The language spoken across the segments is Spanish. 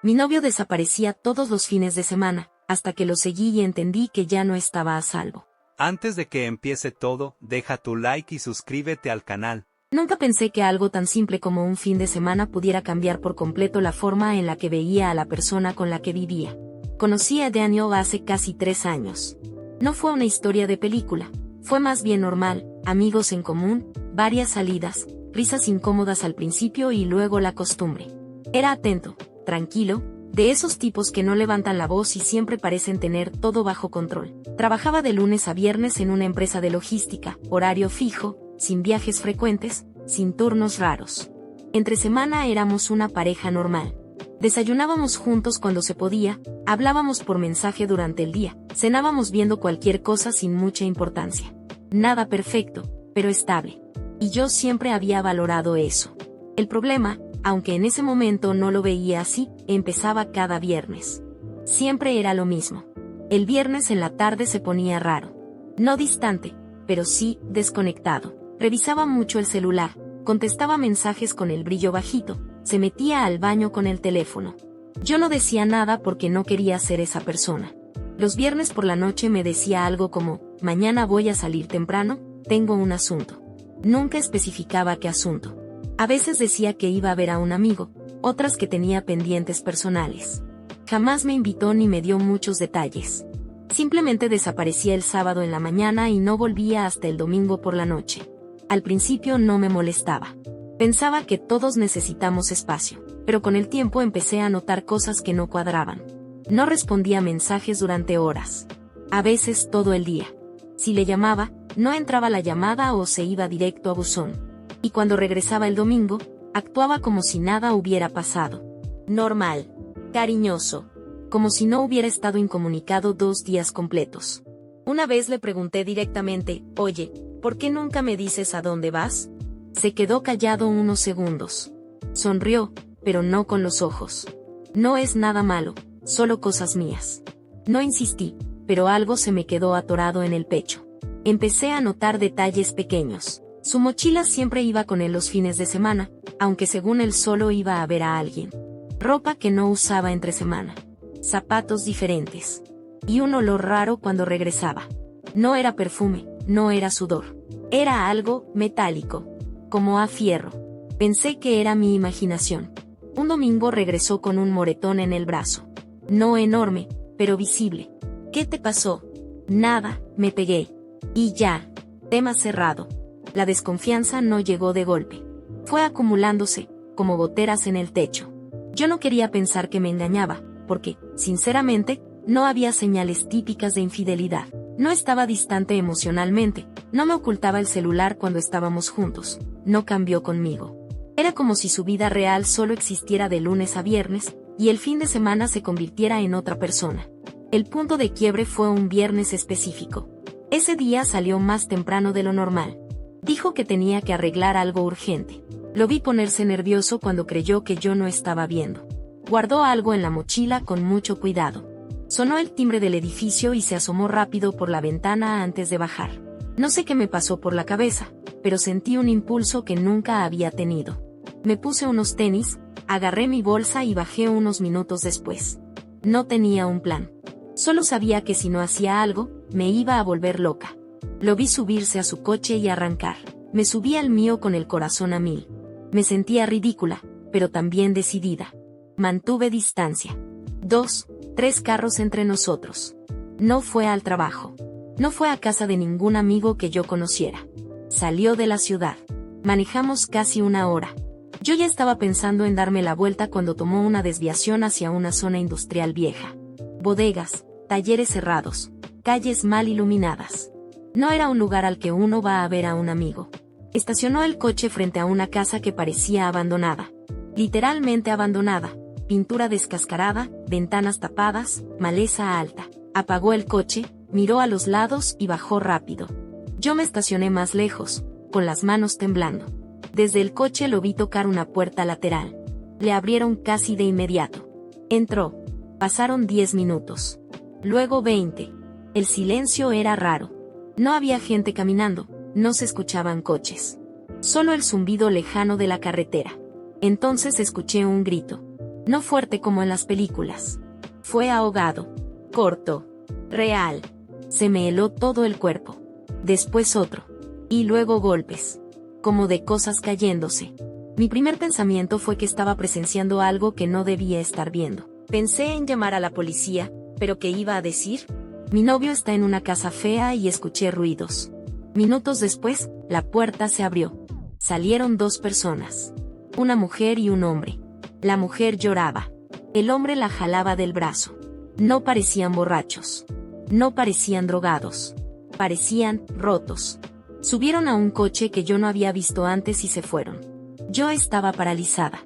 Mi novio desaparecía todos los fines de semana, hasta que lo seguí y entendí que ya no estaba a salvo. Antes de que empiece todo, deja tu like y suscríbete al canal. Nunca pensé que algo tan simple como un fin de semana pudiera cambiar por completo la forma en la que veía a la persona con la que vivía. Conocí a Daniel hace casi 3 años. No fue una historia de película, fue más bien normal, amigos en común, varias salidas, risas incómodas al principio y luego la costumbre. Era atento, tranquilo, de esos tipos que no levantan la voz y siempre parecen tener todo bajo control. Trabajaba de lunes a viernes en una empresa de logística, horario fijo, sin viajes frecuentes, sin turnos raros. Entre semana éramos una pareja normal. Desayunábamos juntos cuando se podía, hablábamos por mensaje durante el día, cenábamos viendo cualquier cosa sin mucha importancia. Nada perfecto, pero estable. Y yo siempre había valorado eso. El problema, aunque en ese momento no lo veía así, empezaba cada viernes. Siempre era lo mismo. El viernes en la tarde se ponía raro. No distante, pero sí desconectado. Revisaba mucho el celular, contestaba mensajes con el brillo bajito, se metía al baño con el teléfono. Yo no decía nada porque no quería ser esa persona. Los viernes por la noche me decía algo como, mañana voy a salir temprano, tengo un asunto. Nunca especificaba qué asunto. A veces decía que iba a ver a un amigo, otras que tenía pendientes personales. Jamás me invitó ni me dio muchos detalles. Simplemente desaparecía el sábado en la mañana y no volvía hasta el domingo por la noche. Al principio no me molestaba. Pensaba que todos necesitamos espacio, pero con el tiempo empecé a notar cosas que no cuadraban. No respondía mensajes durante horas. A veces todo el día. Si le llamaba, no entraba la llamada o se iba directo a buzón. Y cuando regresaba el domingo, actuaba como si nada hubiera pasado. Normal. Cariñoso. Como si no hubiera estado incomunicado 2 días completos. Una vez le pregunté directamente, oye, ¿por qué nunca me dices a dónde vas? Se quedó callado unos segundos. Sonrió, pero no con los ojos. No es nada malo, solo cosas mías. No insistí, pero algo se me quedó atorado en el pecho. Empecé a notar detalles pequeños. Su mochila siempre iba con él los fines de semana, aunque según él solo iba a ver a alguien. Ropa que no usaba entre semana. Zapatos diferentes. Y un olor raro cuando regresaba. No era perfume, no era sudor. Era algo metálico. Como a fierro. Pensé que era mi imaginación. Un domingo regresó con un moretón en el brazo. No enorme, pero visible. ¿Qué te pasó? Nada, me pegué. Y ya. Tema cerrado. La desconfianza no llegó de golpe. Fue acumulándose, como goteras en el techo. Yo no quería pensar que me engañaba, porque, sinceramente, no había señales típicas de infidelidad. No estaba distante emocionalmente, no me ocultaba el celular cuando estábamos juntos, no cambió conmigo. Era como si su vida real solo existiera de lunes a viernes, y el fin de semana se convirtiera en otra persona. El punto de quiebre fue un viernes específico. Ese día salió más temprano de lo normal. Dijo que tenía que arreglar algo urgente. Lo vi ponerse nervioso cuando creyó que yo no estaba viendo. Guardó algo en la mochila con mucho cuidado. Sonó el timbre del edificio y se asomó rápido por la ventana antes de bajar. No sé qué me pasó por la cabeza, pero sentí un impulso que nunca había tenido. Me puse unos tenis, agarré mi bolsa y bajé unos minutos después. No tenía un plan. Solo sabía que si no hacía algo, me iba a volver loca. Lo vi subirse a su coche y arrancar. Me subí al mío con el corazón a 1000. Me sentía ridícula, pero también decidida. Mantuve distancia. 2, 3 carros entre nosotros. No fue al trabajo. No fue a casa de ningún amigo que yo conociera. Salió de la ciudad. Manejamos casi 1 hora. Yo ya estaba pensando en darme la vuelta cuando tomó una desviación hacia una zona industrial vieja. Bodegas, talleres cerrados, calles mal iluminadas. No era un lugar al que uno va a ver a un amigo. Estacionó el coche frente a una casa que parecía abandonada. Literalmente abandonada. Pintura descascarada, ventanas tapadas, maleza alta. Apagó el coche, miró a los lados y bajó rápido. Yo me estacioné más lejos, con las manos temblando. Desde el coche lo vi tocar una puerta lateral. Le abrieron casi de inmediato. Entró. Pasaron 10 minutos. Luego 20. El silencio era raro. No había gente caminando, no se escuchaban coches. Solo el zumbido lejano de la carretera. Entonces escuché un grito. No fuerte como en las películas. Fue ahogado. Corto. Real. Se me heló todo el cuerpo. Después otro. Y luego golpes. Como de cosas cayéndose. Mi primer pensamiento fue que estaba presenciando algo que no debía estar viendo. Pensé en llamar a la policía, pero ¿qué iba a decir? Mi novio está en una casa fea y escuché ruidos. Minutos después, la puerta se abrió. Salieron 2 personas. Una mujer y un hombre. La mujer lloraba. El hombre la jalaba del brazo. No parecían borrachos. No parecían drogados. Parecían rotos. Subieron a un coche que yo no había visto antes y se fueron. Yo estaba paralizada.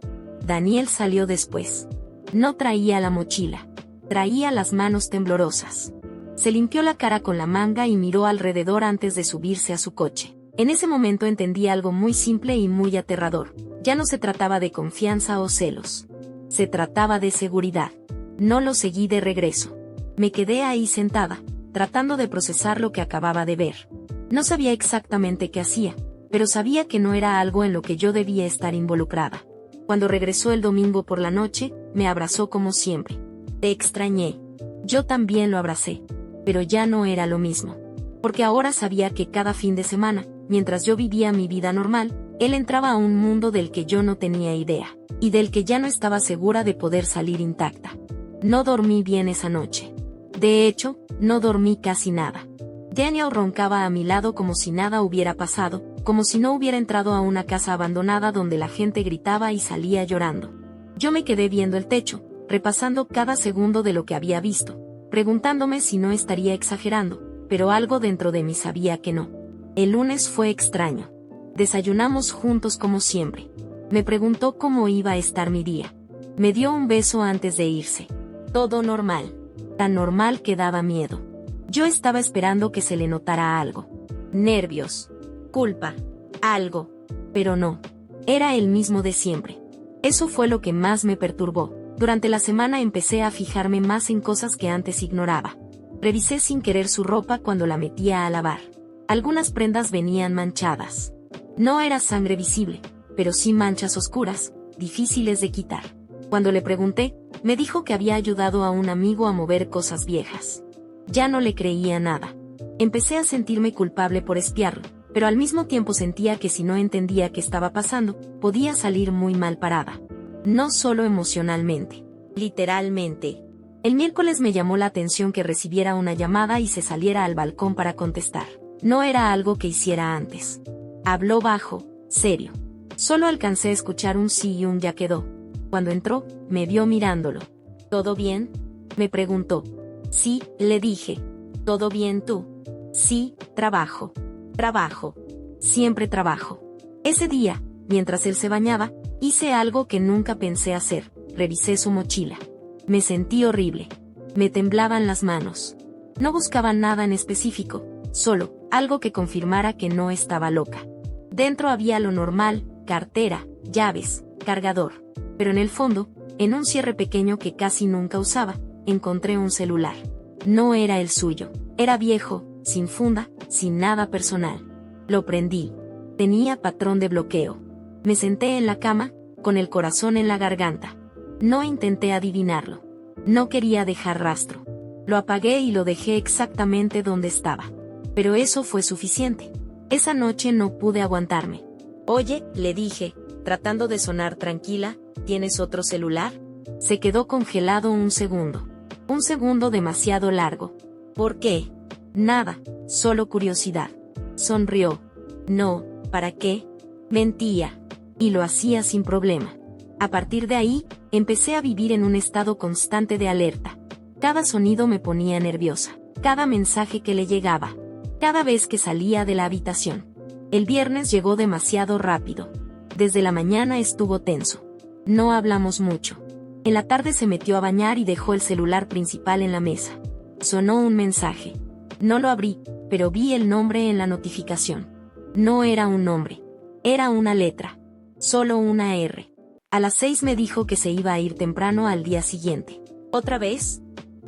Daniel salió después. No traía la mochila. Traía las manos temblorosas. Se limpió la cara con la manga y miró alrededor antes de subirse a su coche. En ese momento entendí algo muy simple y muy aterrador. Ya no se trataba de confianza o celos. Se trataba de seguridad. No lo seguí de regreso. Me quedé ahí sentada, tratando de procesar lo que acababa de ver. No sabía exactamente qué hacía, pero sabía que no era algo en lo que yo debía estar involucrada. Cuando regresó el domingo por la noche, me abrazó como siempre. Te extrañé. Yo también lo abracé. Pero ya no era lo mismo. Porque ahora sabía que cada fin de semana, mientras yo vivía mi vida normal, él entraba a un mundo del que yo no tenía idea, y del que ya no estaba segura de poder salir intacta. No dormí bien esa noche. De hecho, no dormí casi nada. Daniel roncaba a mi lado como si nada hubiera pasado, como si no hubiera entrado a una casa abandonada donde la gente gritaba y salía llorando. Yo me quedé viendo el techo, repasando cada segundo de lo que había visto, preguntándome si no estaría exagerando, pero algo dentro de mí sabía que no. El lunes fue extraño. Desayunamos juntos como siempre. Me preguntó cómo iba a estar mi día. Me dio un beso antes de irse. Todo normal. Tan normal que daba miedo. Yo estaba esperando que se le notara algo. Nervios. Culpa. Algo. Pero no. Era el mismo de siempre. Eso fue lo que más me perturbó. Durante la semana empecé a fijarme más en cosas que antes ignoraba. Revisé sin querer su ropa cuando la metía a lavar. Algunas prendas venían manchadas. No era sangre visible, pero sí manchas oscuras, difíciles de quitar. Cuando le pregunté, me dijo que había ayudado a un amigo a mover cosas viejas. Ya no le creía nada. Empecé a sentirme culpable por espiarlo, pero al mismo tiempo sentía que si no entendía qué estaba pasando, podía salir muy mal parada. No solo emocionalmente. Literalmente. El miércoles me llamó la atención que recibiera una llamada y se saliera al balcón para contestar. No era algo que hiciera antes. Habló bajo, serio. Solo alcancé a escuchar un sí y un ya quedó. Cuando entró, me vio mirándolo. ¿Todo bien?, me preguntó. Sí, le dije. ¿Todo bien tú? Sí, trabajo. Trabajo. Siempre trabajo. Ese día, mientras él se bañaba, hice algo que nunca pensé hacer. Revisé su mochila. Me sentí horrible. Me temblaban las manos. No buscaba nada en específico, solo algo que confirmara que no estaba loca. Dentro había lo normal, cartera, llaves, cargador. Pero en el fondo, en un cierre pequeño que casi nunca usaba, encontré un celular. No era el suyo. Era viejo, sin funda, sin nada personal. Lo prendí. Tenía patrón de bloqueo. Me senté en la cama, con el corazón en la garganta. No intenté adivinarlo. No quería dejar rastro. Lo apagué y lo dejé exactamente donde estaba. Pero eso fue suficiente. Esa noche no pude aguantarme. Oye, le dije, tratando de sonar tranquila, ¿tienes otro celular? Se quedó congelado un segundo. Un segundo demasiado largo. ¿Por qué? Nada, solo curiosidad. Sonrió. No, ¿para qué? Mentía. Y lo hacía sin problema. A partir de ahí, empecé a vivir en un estado constante de alerta. Cada sonido me ponía nerviosa. Cada mensaje que le llegaba. Cada vez que salía de la habitación. El viernes llegó demasiado rápido. Desde la mañana estuvo tenso. No hablamos mucho. En la tarde se metió a bañar y dejó el celular principal en la mesa. Sonó un mensaje. No lo abrí, pero vi el nombre en la notificación. No era un nombre. Era una letra. Solo una R. A las 6 me dijo que se iba a ir temprano al día siguiente. ¿Otra vez?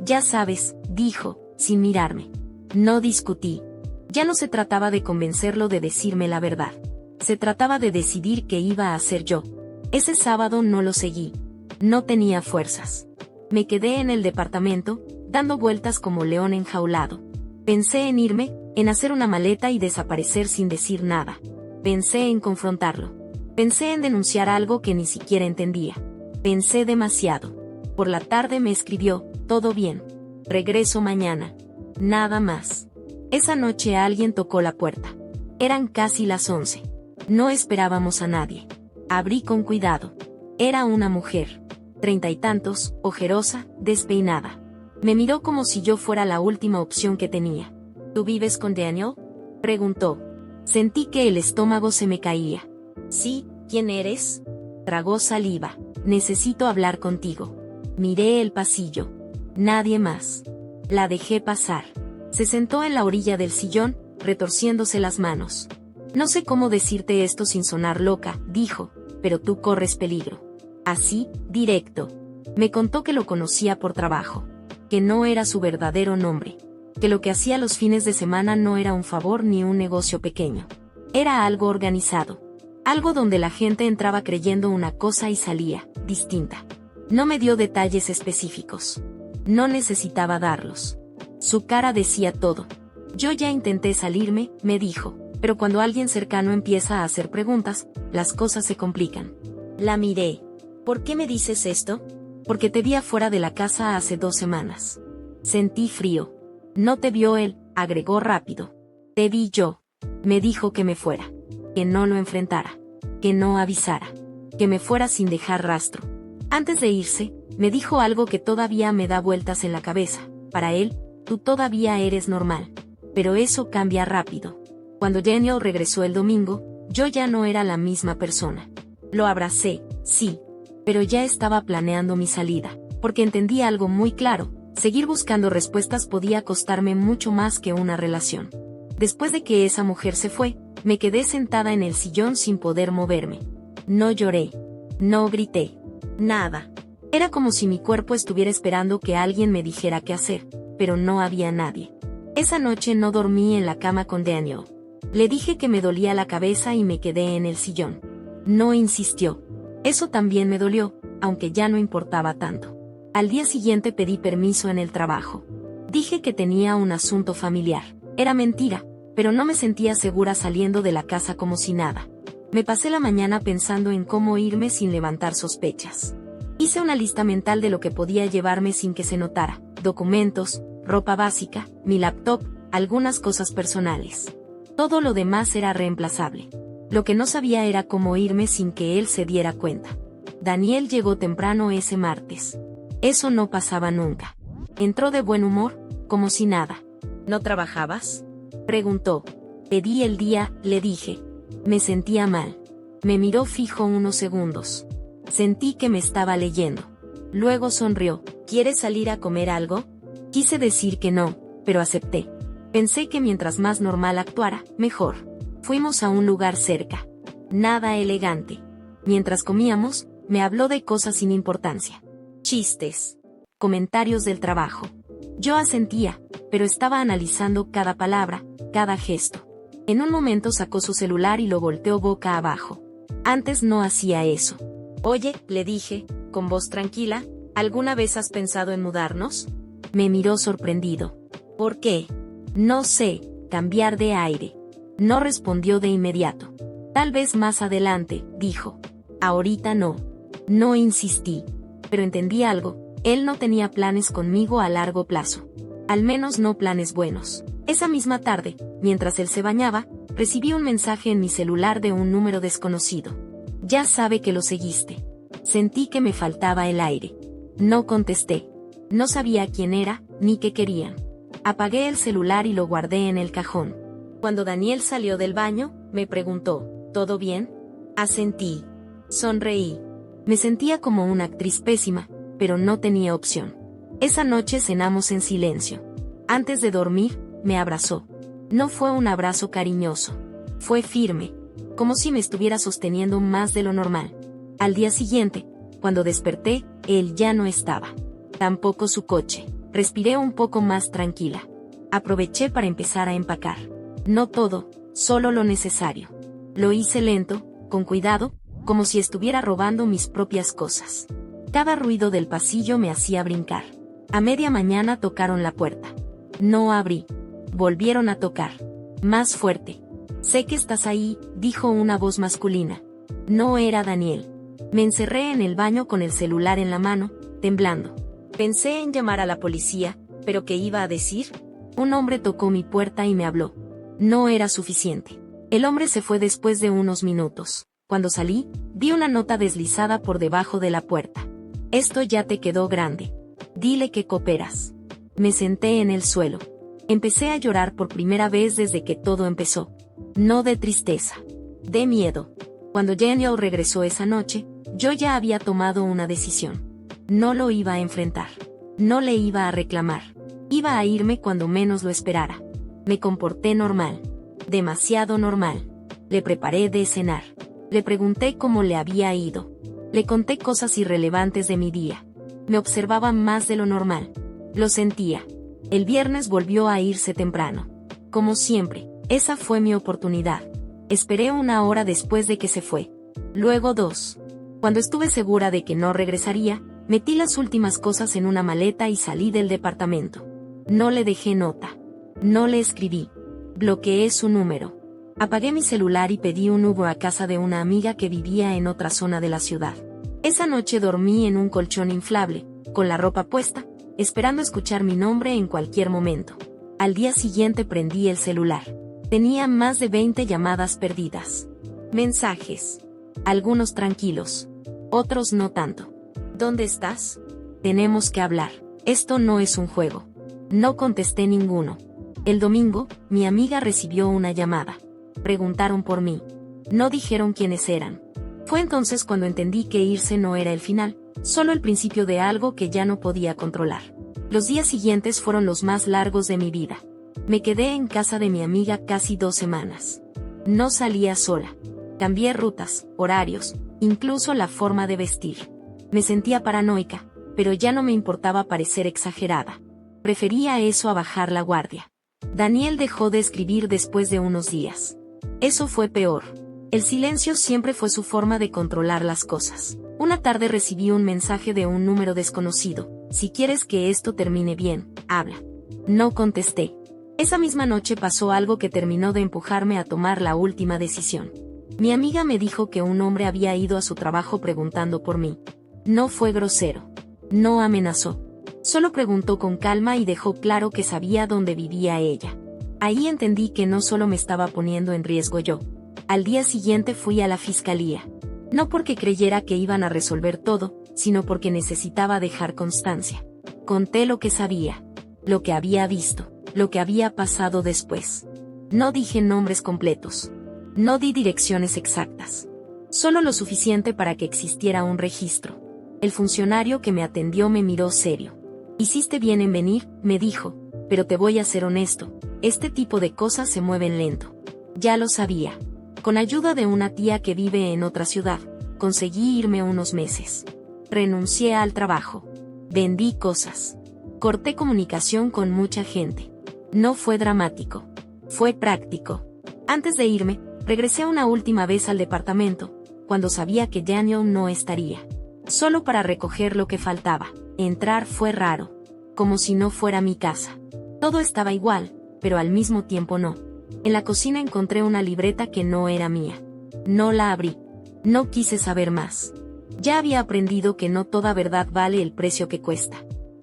Ya sabes, dijo, sin mirarme. No discutí. Ya no se trataba de convencerlo de decirme la verdad. Se trataba de decidir qué iba a hacer yo. Ese sábado no lo seguí. No tenía fuerzas. Me quedé en el departamento, dando vueltas como león enjaulado. Pensé en irme, en hacer una maleta y desaparecer sin decir nada. Pensé en confrontarlo. Pensé en denunciar algo que ni siquiera entendía. Pensé demasiado. Por la tarde me escribió, todo bien. Regreso mañana. Nada más. Esa noche alguien tocó la puerta. Eran casi las 11. No esperábamos a nadie. Abrí con cuidado. Era una mujer. 30 y tantos, ojerosa, despeinada. Me miró como si yo fuera la última opción que tenía. ¿Tú vives con Daniel?, preguntó. Sentí que el estómago se me caía. Sí, ¿quién eres? Tragó saliva. Necesito hablar contigo. Miré el pasillo. Nadie más. La dejé pasar. Se sentó en la orilla del sillón, retorciéndose las manos. No sé cómo decirte esto sin sonar loca, dijo, pero tú corres peligro. Así, directo. Me contó que lo conocía por trabajo. Que no era su verdadero nombre. Que lo que hacía los fines de semana no era un favor ni un negocio pequeño. Era algo organizado. Algo donde la gente entraba creyendo una cosa y salía, distinta. No me dio detalles específicos. No necesitaba darlos. Su cara decía todo. Yo ya intenté salirme, me dijo, pero cuando alguien cercano empieza a hacer preguntas, las cosas se complican. La miré. ¿Por qué me dices esto? Porque te vi afuera de la casa hace 2 semanas. Sentí frío. No te vio él, agregó rápido. Te vi yo. Me dijo que me fuera. Que no lo enfrentara. Que no avisara. Que me fuera sin dejar rastro. Antes de irse, me dijo algo que todavía me da vueltas en la cabeza. Para él, tú todavía eres normal. Pero eso cambia rápido. Cuando Daniel regresó el domingo, yo ya no era la misma persona. Lo abracé, sí. Pero ya estaba planeando mi salida, porque entendí algo muy claro. Seguir buscando respuestas podía costarme mucho más que una relación. Después de que esa mujer se fue, me quedé sentada en el sillón sin poder moverme. No lloré. No grité. Nada. Era como si mi cuerpo estuviera esperando que alguien me dijera qué hacer, pero no había nadie. Esa noche no dormí en la cama con Daniel. Le dije que me dolía la cabeza y me quedé en el sillón. No insistió. Eso también me dolió, aunque ya no importaba tanto. Al día siguiente pedí permiso en el trabajo. Dije que tenía un asunto familiar. Era mentira, pero no me sentía segura saliendo de la casa como si nada. Me pasé la mañana pensando en cómo irme sin levantar sospechas. Hice una lista mental de lo que podía llevarme sin que se notara: documentos, ropa básica, mi laptop, algunas cosas personales. Todo lo demás era reemplazable. Lo que no sabía era cómo irme sin que él se diera cuenta. Daniel llegó temprano ese martes. Eso no pasaba nunca. Entró de buen humor, como si nada. ¿No trabajabas?, preguntó. Pedí el día, le dije. Me sentía mal. Me miró fijo unos segundos. Sentí que me estaba leyendo. Luego sonrió. ¿Quieres salir a comer algo? Quise decir que no, pero acepté. Pensé que mientras más normal actuara, mejor. Fuimos a un lugar cerca. Nada elegante. Mientras comíamos, me habló de cosas sin importancia. Chistes. Comentarios del trabajo. Yo asentía, pero estaba analizando cada palabra, cada gesto. En un momento sacó su celular y lo volteó boca abajo. Antes no hacía eso. Oye, le dije, con voz tranquila, ¿alguna vez has pensado en mudarnos? Me miró sorprendido. ¿Por qué? No sé, cambiar de aire. No respondió de inmediato. Tal vez más adelante, dijo. Ahorita no. No insistí. Pero entendí algo, él no tenía planes conmigo a largo plazo. Al menos no planes buenos. Esa misma tarde, mientras él se bañaba, recibí un mensaje en mi celular de un número desconocido. Ya sabe que lo seguiste. Sentí que me faltaba el aire. No contesté. No sabía quién era, ni qué querían. Apagué el celular y lo guardé en el cajón. Cuando Daniel salió del baño, me preguntó, ¿todo bien? Asentí. Sonreí. Me sentía como una actriz pésima, pero no tenía opción. Esa noche cenamos en silencio. Antes de dormir, me abrazó. No fue un abrazo cariñoso. Fue firme, como si me estuviera sosteniendo más de lo normal. Al día siguiente, cuando desperté, él ya no estaba. Tampoco su coche. Respiré un poco más tranquila. Aproveché para empezar a empacar. No todo, solo lo necesario. Lo hice lento, con cuidado, como si estuviera robando mis propias cosas. Cada ruido del pasillo me hacía brincar. A media mañana tocaron la puerta. No abrí. Volvieron a tocar. Más fuerte. Sé que estás ahí, dijo una voz masculina. No era Daniel. Me encerré en el baño con el celular en la mano, temblando. Pensé en llamar a la policía, pero ¿qué iba a decir? Un hombre tocó mi puerta y me habló. No era suficiente. El hombre se fue después de unos minutos. Cuando salí, vi una nota deslizada por debajo de la puerta. Esto ya te quedó grande. Dile que cooperas. Me senté en el suelo. Empecé a llorar por primera vez desde que todo empezó. No de tristeza. De miedo. Cuando Daniel regresó esa noche, yo ya había tomado una decisión. No lo iba a enfrentar. No le iba a reclamar. Iba a irme cuando menos lo esperara. Me comporté normal. Demasiado normal. Le preparé de cenar. Le pregunté cómo le había ido. Le conté cosas irrelevantes de mi día. Me observaba más de lo normal. Lo sentía. El viernes volvió a irse temprano. Como siempre, esa fue mi oportunidad. Esperé 1 hora después de que se fue. Luego 2. Cuando estuve segura de que no regresaría, metí las últimas cosas en una maleta y salí del departamento. No le dejé nota. No le escribí. Bloqueé su número. Apagué mi celular y pedí un Uber a casa de una amiga que vivía en otra zona de la ciudad. Esa noche dormí en un colchón inflable, con la ropa puesta, esperando escuchar mi nombre en cualquier momento. Al día siguiente prendí el celular. Tenía más de 20 llamadas perdidas. Mensajes. Algunos tranquilos. Otros no tanto. ¿Dónde estás? Tenemos que hablar. Esto no es un juego. No contesté ninguno. El domingo, mi amiga recibió una llamada. Preguntaron por mí. No dijeron quiénes eran. Fue entonces cuando entendí que irse no era el final, solo el principio de algo que ya no podía controlar. Los días siguientes fueron los más largos de mi vida. Me quedé en casa de mi amiga casi 2 semanas. No salía sola. Cambié rutas, horarios, incluso la forma de vestir. Me sentía paranoica, pero ya no me importaba parecer exagerada. Prefería eso a bajar la guardia. Daniel dejó de escribir después de unos días. Eso fue peor. El silencio siempre fue su forma de controlar las cosas. Una tarde recibí un mensaje de un número desconocido. Si quieres que esto termine bien, habla. No contesté. Esa misma noche pasó algo que terminó de empujarme a tomar la última decisión. Mi amiga me dijo que un hombre había ido a su trabajo preguntando por mí. No fue grosero. No amenazó. Solo preguntó con calma y dejó claro que sabía dónde vivía ella. Ahí entendí que no solo me estaba poniendo en riesgo yo. Al día siguiente fui a la fiscalía. No porque creyera que iban a resolver todo, sino porque necesitaba dejar constancia. Conté lo que sabía, lo que había visto, lo que había pasado después. No dije nombres completos. No di direcciones exactas. Solo lo suficiente para que existiera un registro. El funcionario que me atendió me miró serio. Hiciste bien en venir, me dijo, pero te voy a ser honesto, este tipo de cosas se mueven lento. Ya lo sabía. Con ayuda de una tía que vive en otra ciudad, conseguí irme unos meses. Renuncié al trabajo. Vendí cosas. Corté comunicación con mucha gente. No fue dramático. Fue práctico. Antes de irme, regresé una última vez al departamento, cuando sabía que Daniel no estaría. Solo para recoger lo que faltaba. Entrar fue raro. Como si no fuera mi casa. Todo estaba igual, pero al mismo tiempo no. En la cocina encontré una libreta que no era mía. No la abrí. No quise saber más. Ya había aprendido que no toda verdad vale el precio que cuesta.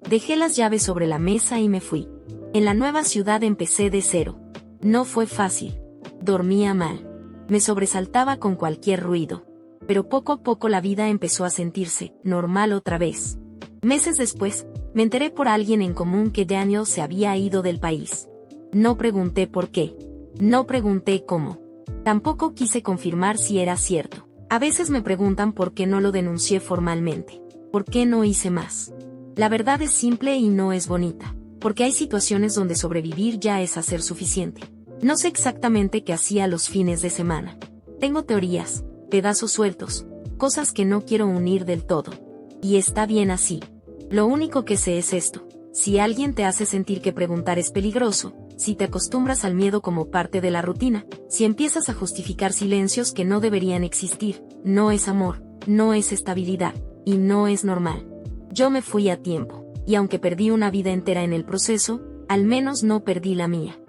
Dejé las llaves sobre la mesa y me fui. En la nueva ciudad empecé de cero. No fue fácil. Dormía mal. Me sobresaltaba con cualquier ruido. Pero poco a poco la vida empezó a sentirse normal otra vez. Meses después, me enteré por alguien en común que Daniel se había ido del país. No pregunté por qué. No pregunté cómo. Tampoco quise confirmar si era cierto. A veces me preguntan por qué no lo denuncié formalmente. ¿Por qué no hice más? La verdad es simple y no es bonita. Porque hay situaciones donde sobrevivir ya es hacer suficiente. No sé exactamente qué hacía los fines de semana. Tengo teorías, pedazos sueltos, cosas que no quiero unir del todo. Y está bien así. Lo único que sé es esto. Si alguien te hace sentir que preguntar es peligroso, si te acostumbras al miedo como parte de la rutina, si empiezas a justificar silencios que no deberían existir, no es amor, no es estabilidad, y no es normal. Yo me fui a tiempo, y aunque perdí una vida entera en el proceso, al menos no perdí la mía.